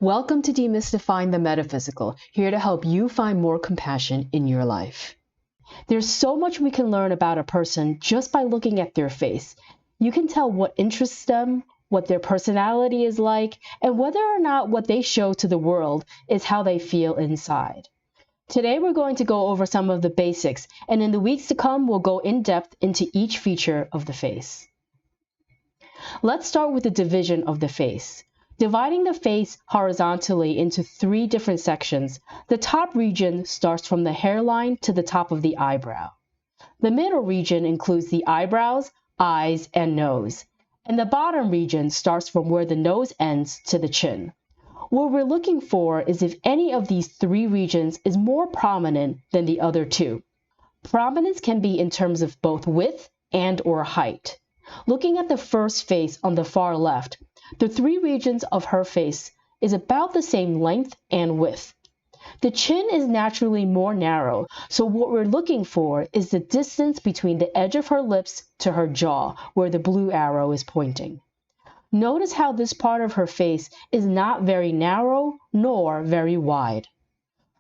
Welcome to Demystifying the Metaphysical, here to help you find more compassion in your life. There's so much we can learn about a person just by looking at their face. You can tell what interests them, what their personality is like, and whether or not what they show to the world is how they feel inside. Today we're going to go over some of the basics, and in the weeks to come we'll go in depth into each feature of the face. Let's start with the division of the face. Dividing the face horizontally into three different sections, the top region starts from the hairline to the top of the eyebrow. The middle region includes the eyebrows, eyes, and nose, and the bottom region starts from where the nose ends to the chin. What we're looking for is if any of these three regions is more prominent than the other two. Prominence can be in terms of both width and/or height. Looking at the first face on the far left, the three regions of her face is about the same length and width. The chin is naturally more narrow, so what we're looking for is the distance between the edge of her lips to her jaw, where the blue arrow is pointing. Notice how this part of her face is not very narrow nor very wide.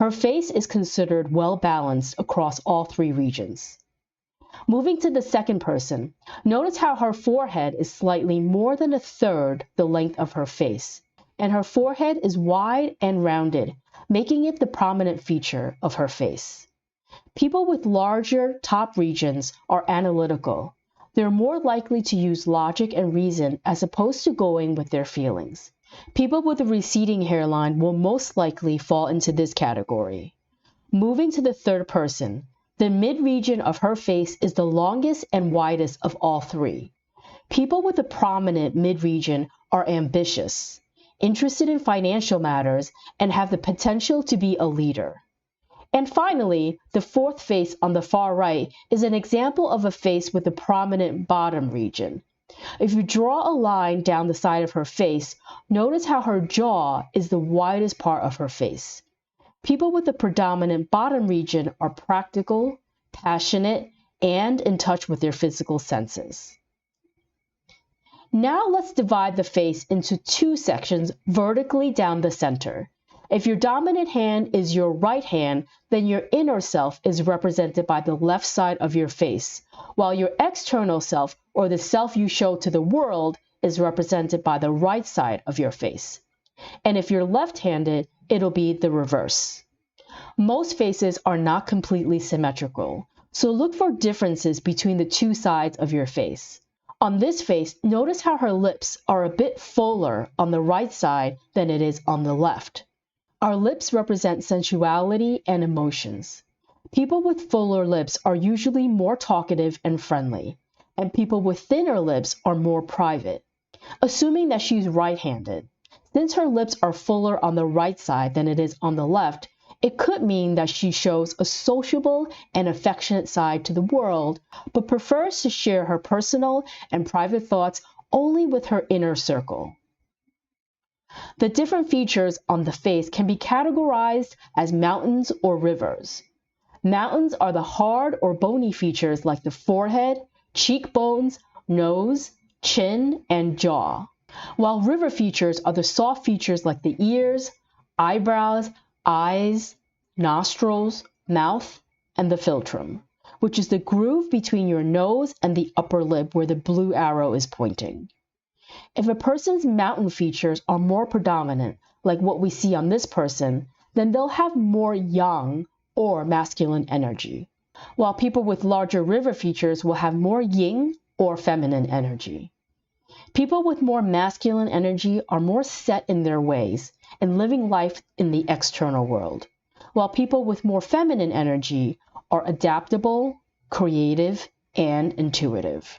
Her face is considered well balanced across all three regions. Moving to the second person, notice how her forehead is slightly more than a third the length of her face, and her forehead is wide and rounded, making it the prominent feature of her face. People with larger top regions are analytical. They're more likely to use logic and reason as opposed to going with their feelings. People with a receding hairline will most likely fall into this category. Moving to the third person, the mid-region of her face is the longest and widest of all three. People with a prominent mid-region are ambitious, interested in financial matters, and have the potential to be a leader. And finally, the fourth face on the far right is an example of a face with a prominent bottom region. If you draw a line down the side of her face, notice how her jaw is the widest part of her face. People with a predominant bottom region are practical, passionate, and in touch with their physical senses. Now let's divide the face into two sections vertically down the center. If your dominant hand is your right hand, then your inner self is represented by the left side of your face, while your external self, or the self you show to the world, is represented by the right side of your face. And if you're left-handed, it'll be the reverse. Most faces are not completely symmetrical, so look for differences between the two sides of your face. On this face, notice how her lips are a bit fuller on the right side than it is on the left. Our lips represent sensuality and emotions. People with fuller lips are usually more talkative and friendly, and people with thinner lips are more private. Assuming that she's right-handed, since her lips are fuller on the right side than it is on the left, it could mean that she shows a sociable and affectionate side to the world, but prefers to share her personal and private thoughts only with her inner circle. The different features on the face can be categorized as mountains or rivers. Mountains are the hard or bony features like the forehead, cheekbones, nose, chin, and jaw, while river features are the soft features like the ears, eyebrows, eyes, nostrils, mouth, and the philtrum, which is the groove between your nose and the upper lip where the blue arrow is pointing. If a person's mountain features are more predominant, like what we see on this person, then they'll have more yang or masculine energy, while people with larger river features will have more yin or feminine energy. People with more masculine energy are more set in their ways and living life in the external world, while people with more feminine energy are adaptable, creative, and intuitive.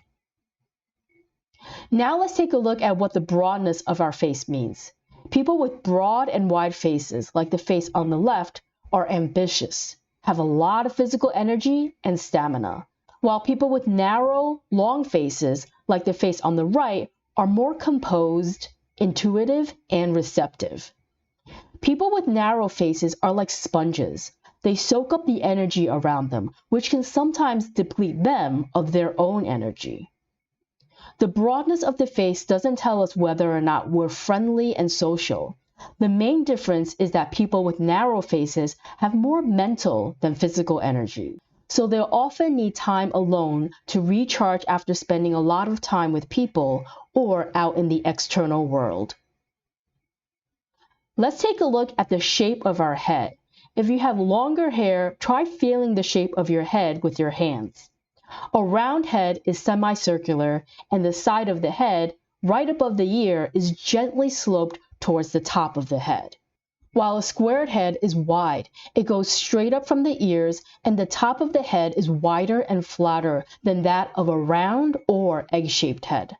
Now let's take a look at what the broadness of our face means. People with broad and wide faces, like the face on the left, are ambitious, have a lot of physical energy and stamina, while people with narrow, long faces, like the face on the right, are more composed, intuitive, and receptive. People with narrow faces are like sponges. They soak up the energy around them, which can sometimes deplete them of their own energy. The broadness of the face doesn't tell us whether or not we're friendly and social. The main difference is that people with narrow faces have more mental than physical energy. So they'll often need time alone to recharge after spending a lot of time with people or out in the external world. Let's take a look at the shape of our head. If you have longer hair, try feeling the shape of your head with your hands. A round head is semicircular, and the side of the head, right above the ear, is gently sloped towards the top of the head. While a squared head is wide, it goes straight up from the ears, and the top of the head is wider and flatter than that of a round or egg-shaped head.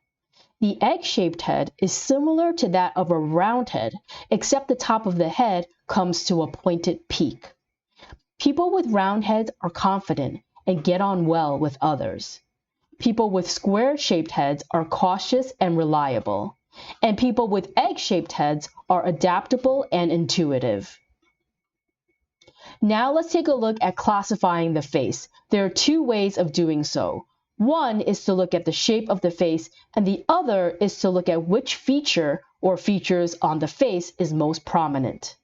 The egg-shaped head is similar to that of a round head, except the top of the head comes to a pointed peak. People with round heads are confident and get on well with others. People with square-shaped heads are cautious and reliable. And people with egg-shaped heads are adaptable and intuitive. Now let's take a look at classifying the face. There are two ways of doing so. One is to look at the shape of the face, and the other is to look at which feature or features on the face is most prominent.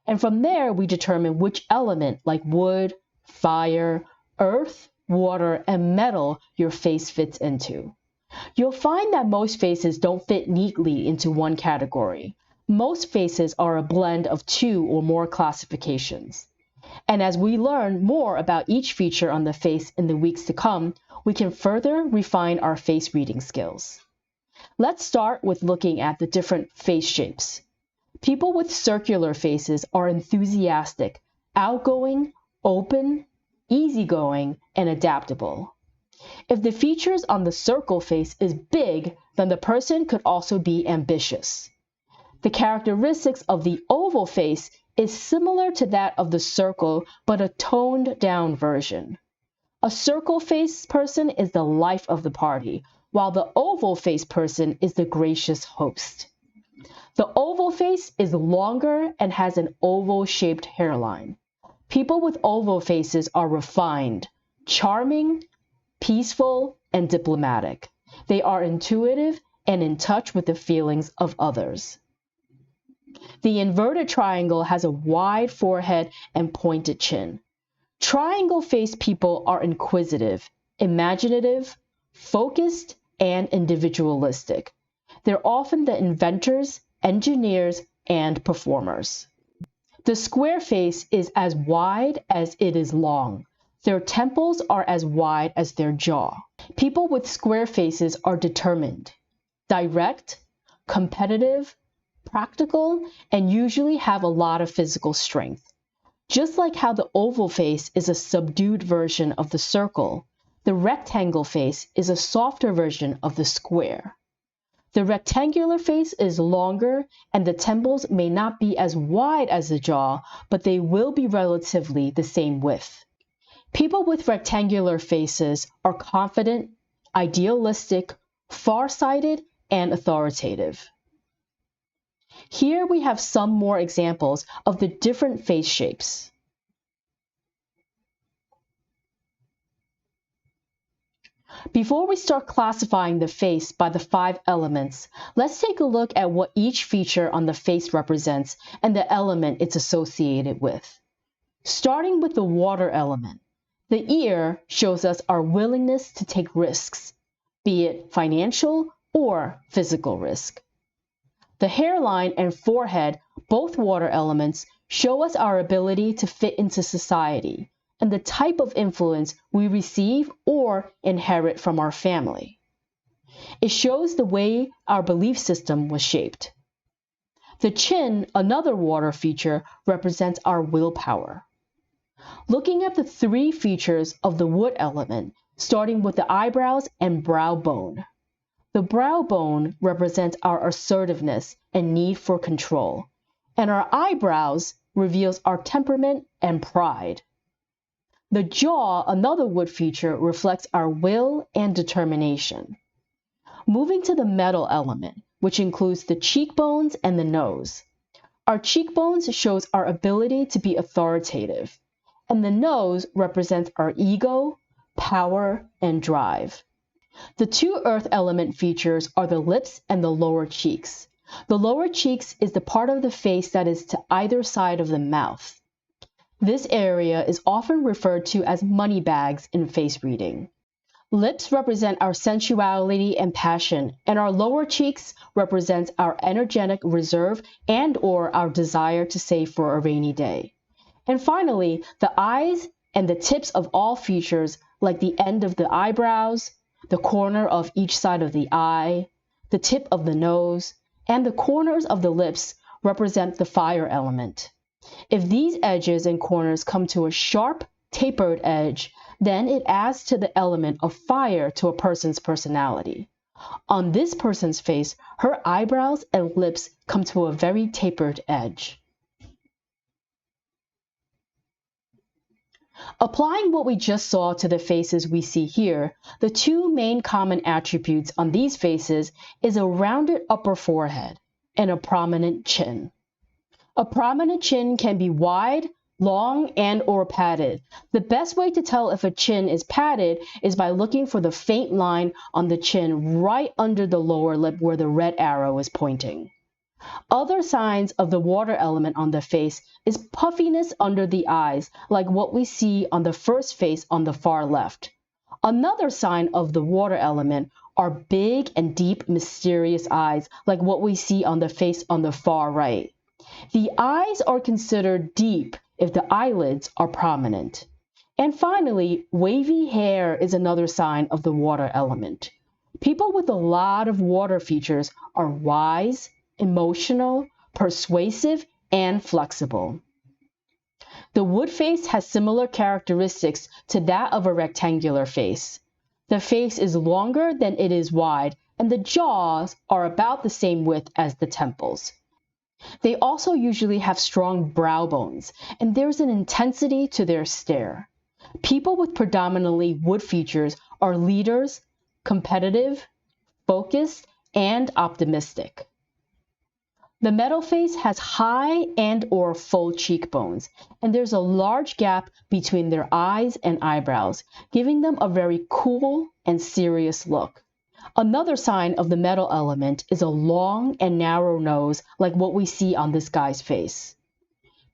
And from there, we determine which element, like wood, fire, earth, water, and metal, your face fits into. You'll find that most faces don't fit neatly into one category. Most faces are a blend of two or more classifications. And as we learn more about each feature on the face in the weeks to come, we can further refine our face reading skills. Let's start with looking at the different face shapes. People with circular faces are enthusiastic, outgoing, open, easygoing, and adaptable. If the features on the circle face is big, then the person could also be ambitious. The characteristics of the oval face is similar to that of the circle, but a toned down version. A circle face person is the life of the party, while the oval face person is the gracious host. The oval face is longer and has an oval-shaped hairline. People with oval faces are refined, charming, peaceful, and diplomatic. They are intuitive and in touch with the feelings of others. The inverted triangle has a wide forehead and pointed chin. Triangle-faced people are inquisitive, imaginative, focused, and individualistic. They're often the inventors, engineers, and performers. The square face is as wide as it is long. Their temples are as wide as their jaw. People with square faces are determined, direct, competitive, practical, and usually have a lot of physical strength. Just like how the oval face is a subdued version of the circle, the rectangle face is a softer version of the square. The rectangular face is longer, and the temples may not be as wide as the jaw, but they will be relatively the same width. People with rectangular faces are confident, idealistic, far-sighted, and authoritative. Here we have some more examples of the different face shapes. Before we start classifying the face by the 5 elements, let's take a look at what each feature on the face represents and the element it's associated with. Starting with the water element, the ear shows us our willingness to take risks, be it financial or physical risk. The hairline and forehead, both water elements, show us our ability to fit into society and the type of influence we receive or inherit from our family. It shows the way our belief system was shaped. The chin, another water feature, represents our willpower. Looking at the 3 features of the wood element, starting with the eyebrows and brow bone. The brow bone represents our assertiveness and need for control, and our eyebrows reveals our temperament and pride. The jaw, another wood feature, reflects our will and determination. Moving to the metal element, which includes the cheekbones and the nose. Our cheekbones shows our ability to be authoritative, and the nose represents our ego, power, and drive. The 2 earth element features are the lips and the lower cheeks. The lower cheeks is the part of the face that is to either side of the mouth. This area is often referred to as money bags in face reading. Lips represent our sensuality and passion, and our lower cheeks represent our energetic reserve and/or our desire to save for a rainy day. And finally, the eyes and the tips of all features, like the end of the eyebrows, the corner of each side of the eye, the tip of the nose, and the corners of the lips represent the fire element. If these edges and corners come to a sharp, tapered edge, then it adds to the element of fire to a person's personality. On this person's face, her eyebrows and lips come to a very tapered edge. Applying what we just saw to the faces we see here, the two main common attributes on these faces is a rounded upper forehead and a prominent chin. A prominent chin can be wide, long, and/or padded. The best way to tell if a chin is padded is by looking for the faint line on the chin right under the lower lip where the red arrow is pointing. Other signs of the water element on the face is puffiness under the eyes, like what we see on the first face on the far left. Another sign of the water element are big and deep, mysterious eyes, like what we see on the face on the far right. The eyes are considered deep if the eyelids are prominent. And finally, wavy hair is another sign of the water element. People with a lot of water features are wise, emotional, persuasive, and flexible. The wood face has similar characteristics to that of a rectangular face. The face is longer than it is wide, and the jaws are about the same width as the temples. They also usually have strong brow bones, and there's an intensity to their stare. People with predominantly wood features are leaders, competitive, focused, and optimistic. The metal face has high and/or full cheekbones, and there's a large gap between their eyes and eyebrows, giving them a very cool and serious look. Another sign of the metal element is a long and narrow nose like what we see on this guy's face.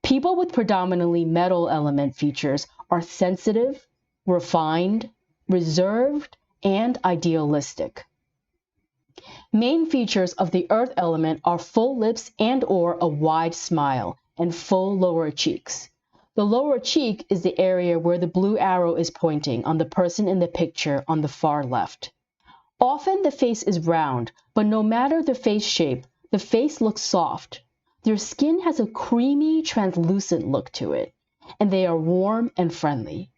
People with predominantly metal element features are sensitive, refined, reserved, and idealistic. Main features of the earth element are full lips and/or a wide smile and full lower cheeks. The lower cheek is the area where the blue arrow is pointing on the person in the picture on the far left. Often the face is round, but no matter the face shape, the face looks soft. Their skin has a creamy, translucent look to it, and they are warm and friendly.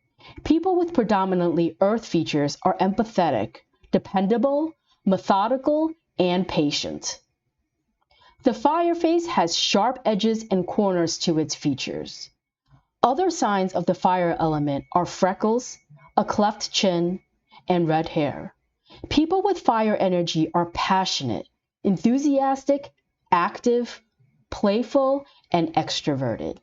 People with predominantly earth features are empathetic, dependable, methodical, and patient. The fire face has sharp edges and corners to its features. Other signs of the fire element are freckles, a cleft chin, and red hair. People with fire energy are passionate, enthusiastic, active, playful, and extroverted.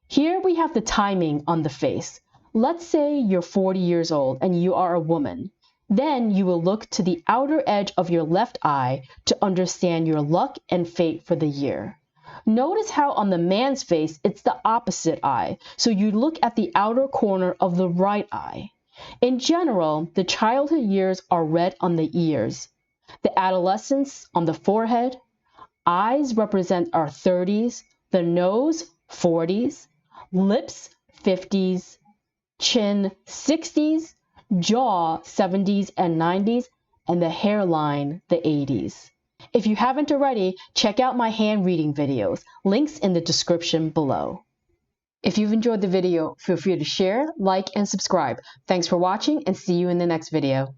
Here we have the timing on the face. Let's say you're 40 years old and you are a woman. Then you will look to the outer edge of your left eye to understand your luck and fate for the year. Notice how on the man's face, it's the opposite eye, so you look at the outer corner of the right eye. In general, the childhood years are red on the ears, the adolescence on the forehead, eyes represent our 30s, the nose 40s, lips 50s, chin 60s, jaw 70s and 90s, and the hairline the 80s. If you haven't already, check out my hand reading videos, links in the description below. If you've enjoyed the video, feel free to share, like, and subscribe. Thanks for watching and see you in the next video.